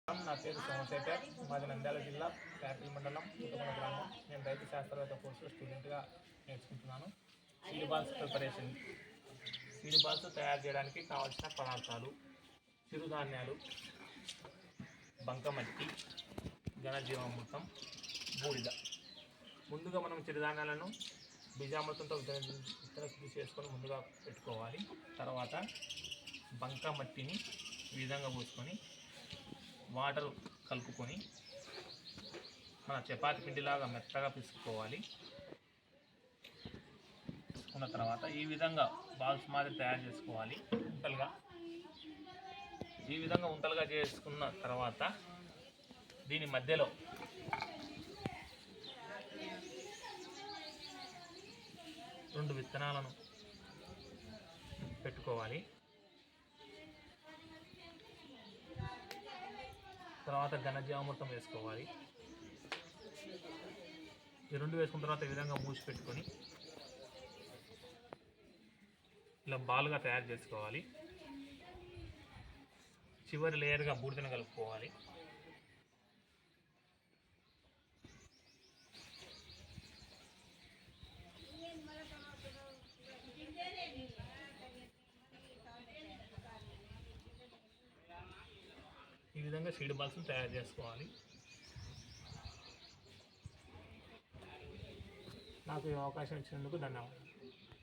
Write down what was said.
నా పేరు సోమశేఖర్, మాది నంద్యాల జిల్లా ప్యాపిల్ మండలం పుట్టకొండ గ్రామం. నేను రైతు శాస్త్రవేత్త కోర్సులో స్టూడెంట్గా నేర్చుకుంటున్నాను. Seed balls preparation. Seed balls తయారు చేయడానికి కావాల్సిన పదార్థాలు: చిరుధాన్యాలు, బంకమట్టి, ఘనజీవామృతం, బూడిద. ముందుగా మనం చిరుధాన్యాలను బీజామృతంతో విత్తన శుద్ధి చేసుకొని ముందుగా పెట్టుకోవాలి. తర్వాత బంకమట్టిని ఈ విధంగా పోసుకొని వాటర్ కలుపుకొని మన చపాతి పిండిలాగా మెత్తగా పిసుకోవాలి. పిసుకున్న తర్వాత ఈ విధంగా బాల్స్ మాదిరి తయారు చేసుకోవాలి. ఈ విధంగా ఉంటలుగా చేసుకున్న తర్వాత దీని మధ్యలో రెండు విత్తనాలను పెట్టుకోవాలి. తర్వాత ఘనజీవామృతం వేసుకోవాలి. ఈ రెండు వేసుకున్న తర్వాత ఈ విధంగా మూసి పెట్టుకొని ఇలా బాల్గా తయారు చేసుకోవాలి. చివరి లేయర్గా బూడిదను కలుపుకోవాలి. ఈ విధంగా సీడ్ బాల్స్ని తయారు చేసుకోవాలి. నాకు ఈ అవకాశం ఇచ్చినందుకు ధన్యవాదాలు.